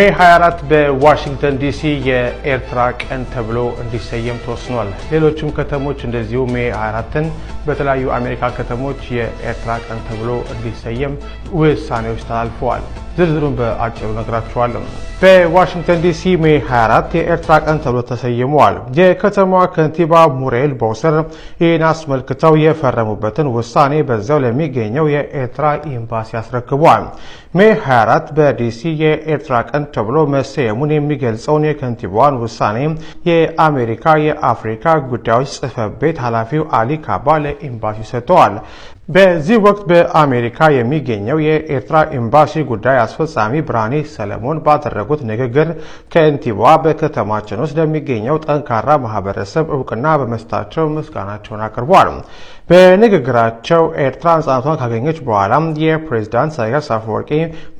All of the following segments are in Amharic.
ሜይ 24 በዋሽንግተን ዲሲ የኤርትራ ቀን ተብሎ እንዲሰየም ተወስኗል። ሌሎችም ከተሞች እንደዚሁ ሜይ 24ን በተለያዩ አሜሪካ ከተሞች የኤርትራ ቀን ተብሎ እንዲሰየም ውሳኔዎች ተላልፈዋል። ዝርዝሩን በአጭሩ ነግራችኋለሁ። በዋሽንግተን ዲሲ ሜይ 24 የኤርትራ ቀን ተብሎ ተሰይሟል። የከተማዋ ከንቲባ ሙሪኤል ቦውሰር ይህን አስመልክተው የፈረሙበትን ውሳኔ በዛው ለሚገኘው የኤርትራ ኤምባሲ አስረክቧል። ሜይ 24 በዲሲ የኤርትራ ቀን ተብሎ መሰየሙን የሚገልጸውን የከንቲባዋን ውሳኔ የአሜሪካ የአፍሪካ ጉዳዮች ጽሕፈት ቤት ኃላፊው አሊ ካባ ለኤምባሲው ሰጥተዋል። በዚህ ወቅት በአሜሪካ የሚገኘው የኤርትራ ኤምባሲ ጉዳይ አስፈጻሚ ብርሃኔ ሰለሞን ባደረጉት ንግግር ከንቲባዋ በከተማችን ውስጥ ለሚገኘው ጠንካራ ማህበረሰብ እውቅና በመስጠታቸው ምስጋናቸውን አቅርበዋል። በንግግራቸው ኤርትራ ነጻነቷን ካገኘች በኋላ የፕሬዝዳንት ኢሳያስ አፈወርቂ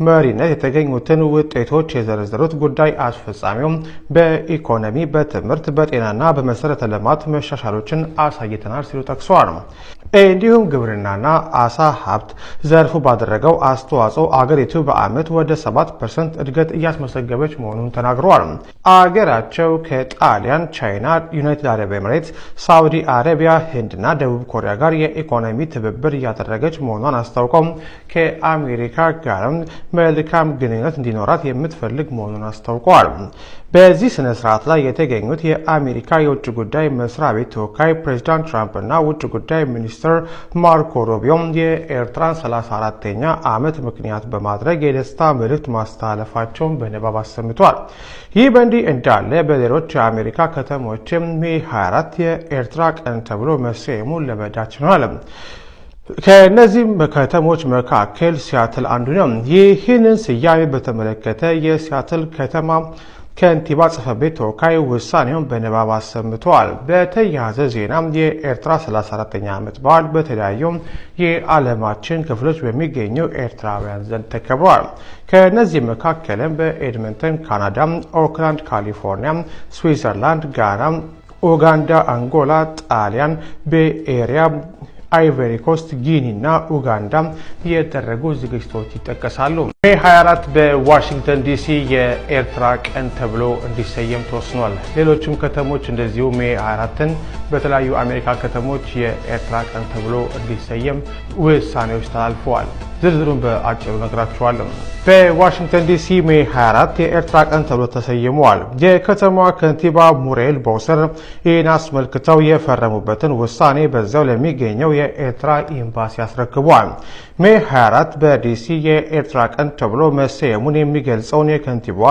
መሪነት የተገኙትን ውጤቶች የዘረዘሩት ጉዳይ አስፈጻሚው በኢኮኖሚ፣ በትምህርት፣ በጤናና በመሰረተ ልማት መሻሻሎችን አሳይተናል ሲሉ ጠቅሰዋል። እንዲሁም ግብርናና አሳ ሀብት ዘርፉ ባደረገው አስተዋጽኦ አገሪቱ በዓመት ወደ 7% እድገት እያስመዘገበች መሆኑን ተናግረዋል። አገራቸው ከጣሊያን፣ ቻይና፣ ዩናይትድ አረብ ኤምሬትስ፣ ሳውዲ አረቢያ፣ ህንድና ደቡብ ኮሪያ ጋር የኢኮኖሚ ትብብር እያደረገች መሆኗን አስታውቀው ከአሜሪካ ጋርም መልካም ግንኙነት እንዲኖራት የምትፈልግ መሆኑን አስታውቀዋል። በዚህ ስነ ስርዓት ላይ የተገኙት የአሜሪካ የውጭ ጉዳይ መስሪያ ቤት ተወካይ ፕሬዚዳንት ትራምፕ እና ውጭ ጉዳይ ሚኒስትር ማርኮ ሩቢዮ የኤርትራን 34ኛ ዓመት ምክንያት በማድረግ የደስታ መልእክት ማስተላለፋቸውን በንባብ አሰምቷል። ይህ በእንዲህ እንዳለ በሌሎች የአሜሪካ ከተሞችም ሜይ 24 የኤርትራ ቀን ተብሎ መሰየሙን ለመረዳት ችሏል። ከነዚህም ከተሞች መካከል ሲያትል አንዱ ነው። ይህንን ስያሜ በተመለከተ የሲያትል ከተማ ከንቲባ ጽሕፈት ቤት ተወካይ ውሳኔውን በንባብ አሰምተዋል። በተያያዘ ዜና የኤርትራ 34ኛ ዓመት በዓል በተለያዩ የዓለማችን ክፍሎች በሚገኙ ኤርትራውያን ዘንድ ተከብሯል። ከነዚህ መካከልም በኤድመንተን ካናዳ፣ ኦክላንድ ካሊፎርኒያ፣ ስዊዘርላንድ፣ ጋና፣ ኡጋንዳ፣ አንጎላ፣ ጣሊያን፣ በኤሪያ አይቨሪ ኮስት፣ ጊኒ እና ኡጋንዳ የተደረጉ ዝግጅቶች ይጠቀሳሉ። ሜይ 24 በዋሽንግተን ዲሲ የኤርትራ ቀን ተብሎ እንዲሰየም ተወስኗል። ሌሎችም ከተሞች እንደዚሁ ሜይ 24ን በተለያዩ አሜሪካ ከተሞች የኤርትራ ቀን ተብሎ እንዲሰየም ውሳኔዎች ተላልፈዋል። ዝርዝሩን በአጭሩ ነግራችኋለሁ። በዋሽንግተን ዲሲ ሜይ 24 የኤርትራ ቀን ተብሎ ተሰይሟል። የከተማዋ ከንቲባ ሙሪኤል ቦውሰር ይህን አስመልክተው የፈረሙበትን ውሳኔ በዛው ለሚገኘው የኤርትራ ኤምባሲ አስረክቧል። ሜይ 24 በዲሲ የኤርትራ ቀን ተብሎ መሰየሙን የሚገልጸውን የከንቲባዋ